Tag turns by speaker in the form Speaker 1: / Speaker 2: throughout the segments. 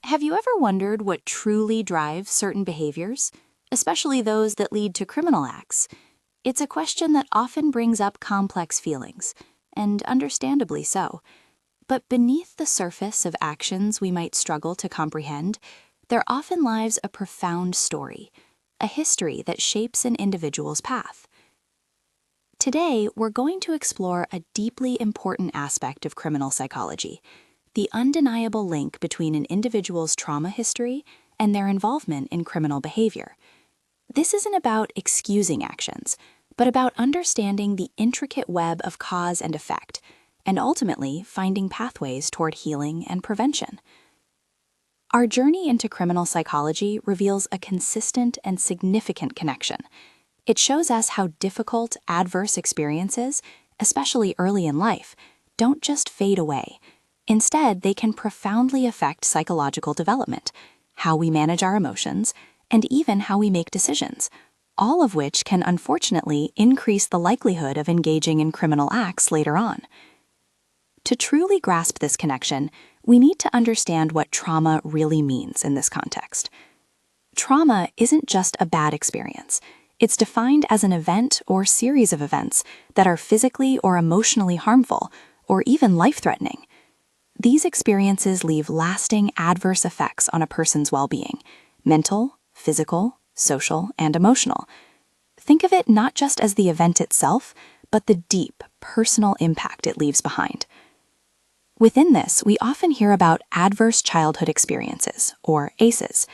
Speaker 1: Have you ever wondered what truly drives certain behaviors, especially those that lead to criminal acts? It's a question that often brings up complex feelings, and understandably so. But beneath the surface of actions we might struggle to comprehend, there often lies a profound story, a history that shapes an individual's path. Today, we're going to explore a deeply important aspect of criminal psychology: the undeniable link between an individual's trauma history and their involvement in criminal behavior. This isn't about excusing actions, but about understanding the intricate web of cause and effect, and ultimately finding pathways toward healing and prevention. Our journey into criminal psychology reveals a consistent and significant connection. It shows us how difficult, adverse experiences, especially early in life, don't just fade away. Instead, they can profoundly affect psychological development, how we manage our emotions, and even how we make decisions, all of which can unfortunately increase the likelihood of engaging in criminal acts later on. To truly grasp this connection, we need to understand what trauma really means in this context. Trauma isn't just a bad experience. It's defined as an event or series of events that are physically or emotionally harmful, or even life-threatening. These experiences leave lasting adverse effects on a person's well-being: mental, physical, social, and emotional. Think of it not just as the event itself, but the deep, personal impact it leaves behind. Within this, we often hear about adverse childhood experiences, or ACEs.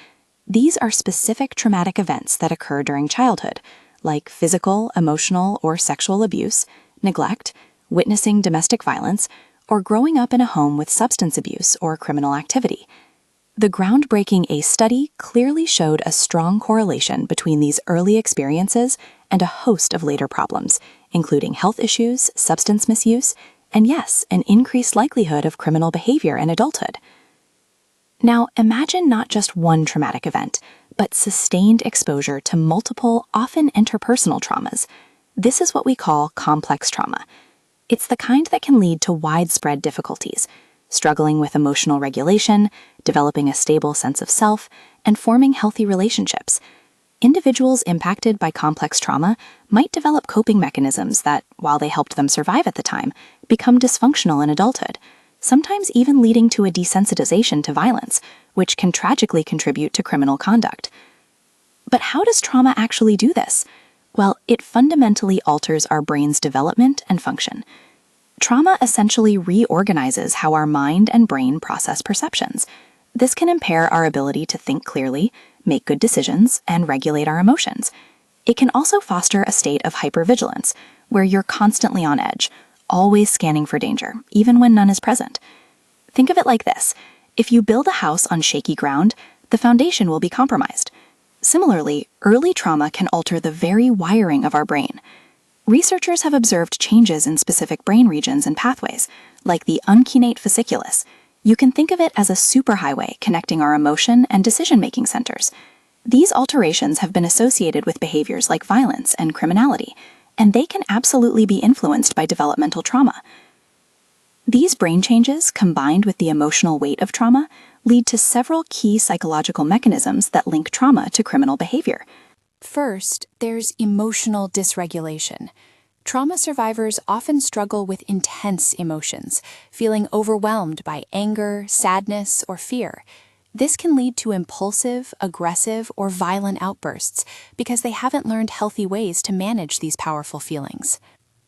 Speaker 1: These are specific traumatic events that occur during childhood, like physical, emotional, or sexual abuse, neglect, witnessing domestic violence, or growing up in a home with substance abuse or criminal activity. The groundbreaking ACE study clearly showed a strong correlation between these early experiences and a host of later problems, including health issues, substance misuse, and yes, an increased likelihood of criminal behavior in adulthood. Now, imagine not just one traumatic event, but sustained exposure to multiple, often interpersonal traumas. This is what we call complex trauma. It's the kind that can lead to widespread difficulties: struggling with emotional regulation, developing a stable sense of self, and forming healthy relationships. Individuals impacted by complex trauma might develop coping mechanisms that, while they helped them survive at the time, become dysfunctional in adulthood, sometimes even leading to a desensitization to violence, which can tragically contribute to criminal conduct. But how does trauma actually do this? Well, it fundamentally alters our brain's development and function. Trauma essentially reorganizes how our mind and brain process perceptions. This can impair our ability to think clearly, make good decisions, and regulate our emotions. It can also foster a state of hypervigilance, where you're constantly on edge, always scanning for danger, even when none is present. Think of it like this: if you build a house on shaky ground, the foundation will be compromised. Similarly, early trauma can alter the very wiring of our brain. Researchers have observed changes in specific brain regions and pathways, like the uncinate fasciculus. You can think of it as a superhighway connecting our emotion and decision-making centers. These alterations have been associated with behaviors like violence and criminality, and they can absolutely be influenced by developmental trauma. These brain changes, combined with the emotional weight of trauma, lead to several key psychological mechanisms that link trauma to criminal behavior.
Speaker 2: First, there's emotional dysregulation. Trauma survivors often struggle with intense emotions, feeling overwhelmed by anger, sadness, or fear. This can lead to impulsive, aggressive, or violent outbursts because they haven't learned healthy ways to manage these powerful feelings.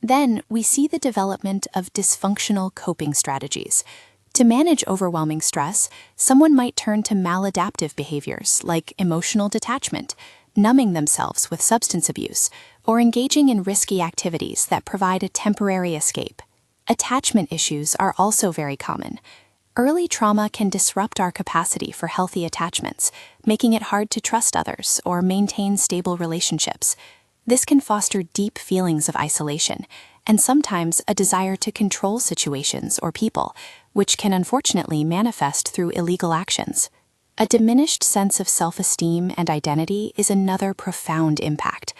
Speaker 2: Then, we see the development of dysfunctional coping strategies. To manage overwhelming stress, someone might turn to maladaptive behaviors like emotional detachment, numbing themselves with substance abuse, or engaging in risky activities that provide a temporary escape. Attachment issues are also very common. Early trauma can disrupt our capacity for healthy attachments, making it hard to trust others or maintain stable relationships. This can foster deep feelings of isolation, and sometimes a desire to control situations or people, which can unfortunately manifest through illegal actions. A diminished sense of self-esteem and identity is another profound impact.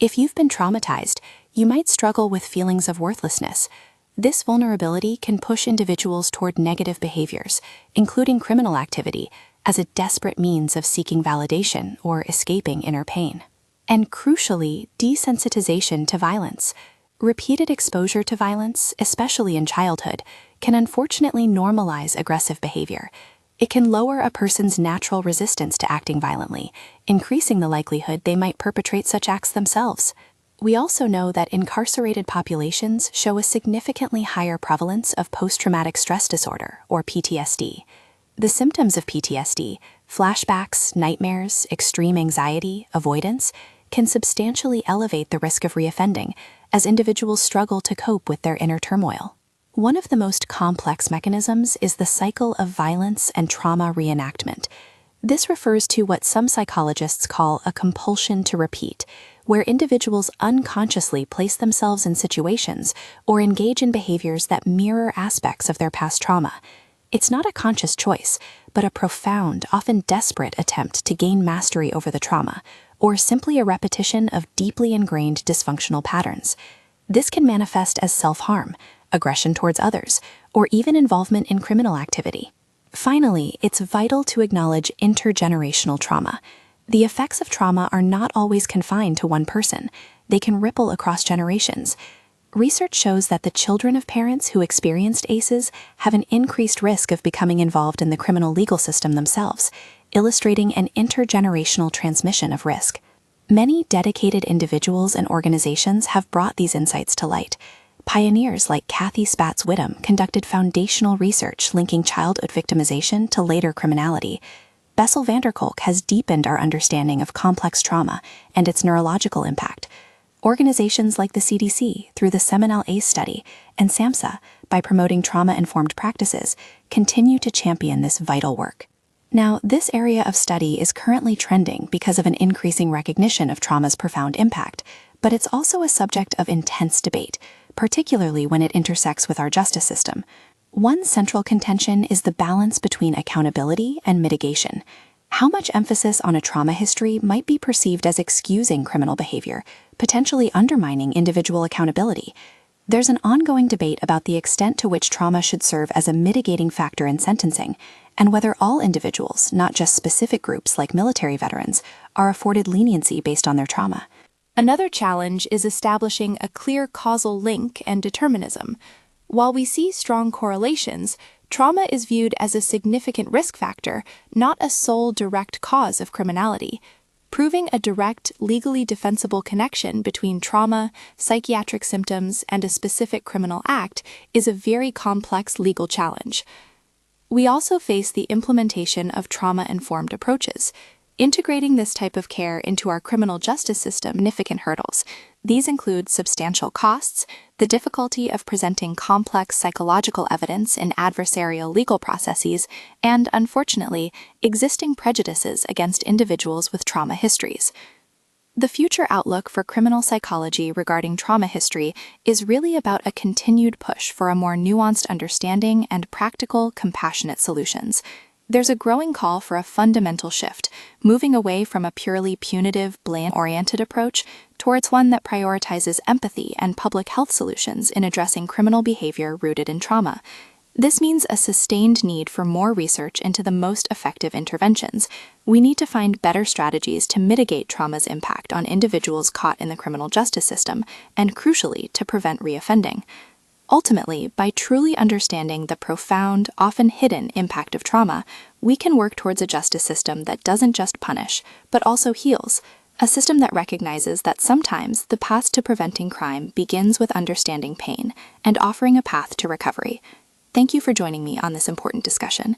Speaker 2: If you've been traumatized, you might struggle with feelings of worthlessness. This vulnerability can push individuals toward negative behaviors, including criminal activity, as a desperate means of seeking validation or escaping inner pain. And crucially, desensitization to violence. Repeated exposure to violence, especially in childhood, can unfortunately normalize aggressive behavior. It can lower a person's natural resistance to acting violently, increasing the likelihood they might perpetrate such acts themselves. We also know that incarcerated populations show a significantly higher prevalence of post-traumatic stress disorder, or PTSD. The symptoms of PTSD, flashbacks, nightmares, extreme anxiety, avoidance, can substantially elevate the risk of reoffending as individuals struggle to cope with their inner turmoil. One of the most complex mechanisms is the cycle of violence and trauma reenactment. This refers to what some psychologists call a compulsion to repeat, where individuals unconsciously place themselves in situations or engage in behaviors that mirror aspects of their past trauma. It's not a conscious choice, but a profound, often desperate attempt to gain mastery over the trauma, or simply a repetition of deeply ingrained dysfunctional patterns. This can manifest as self-harm, aggression towards others, or even involvement in criminal activity. Finally, it's vital to acknowledge intergenerational trauma. The effects of trauma are not always confined to one person. They can ripple across generations. Research shows that the children of parents who experienced ACEs have an increased risk of becoming involved in the criminal legal system themselves, illustrating an intergenerational transmission of risk. Many dedicated individuals and organizations have brought these insights to light. Pioneers like Kathy Spatz-Whittam conducted foundational research linking childhood victimization to later criminality. Bessel van der Kolk has deepened our understanding of complex trauma and its neurological impact. Organizations like the CDC, through the Seminal ACE study, and SAMHSA, by promoting trauma-informed practices, continue to champion this vital work. Now, this area of study is currently trending because of an increasing recognition of trauma's profound impact, but it's also a subject of intense debate, particularly when it intersects with our justice system. One central contention is the balance between accountability and mitigation. How much emphasis on a trauma history might be perceived as excusing criminal behavior, potentially undermining individual accountability? There's an ongoing debate about the extent to which trauma should serve as a mitigating factor in sentencing, and whether all individuals, not just specific groups like military veterans, are afforded leniency based on their trauma. Another challenge is establishing a clear causal link and determinism. While we see strong correlations, trauma is viewed as a significant risk factor, not a sole direct cause of criminality. Proving a direct, legally defensible connection between trauma, psychiatric symptoms, and a specific criminal act is a very complex legal challenge. We also face the implementation of trauma-informed approaches. Integrating this type of care into our criminal justice system significant hurdles. These include substantial costs, the difficulty of presenting complex psychological evidence in adversarial legal processes, and, unfortunately, existing prejudices against individuals with trauma histories. The future outlook for criminal psychology regarding trauma history is really about a continued push for a more nuanced understanding and practical, compassionate solutions. There's a growing call for a fundamental shift, moving away from a purely punitive, blame-oriented approach towards one that prioritizes empathy and public health solutions in addressing criminal behavior rooted in trauma. This means a sustained need for more research into the most effective interventions. We need to find better strategies to mitigate trauma's impact on individuals caught in the criminal justice system, and crucially, to prevent reoffending. Ultimately, by truly understanding the profound, often hidden impact of trauma, we can work towards a justice system that doesn't just punish, but also heals. A system that recognizes that sometimes the path to preventing crime begins with understanding pain and offering a path to recovery. Thank you for joining me on this important discussion.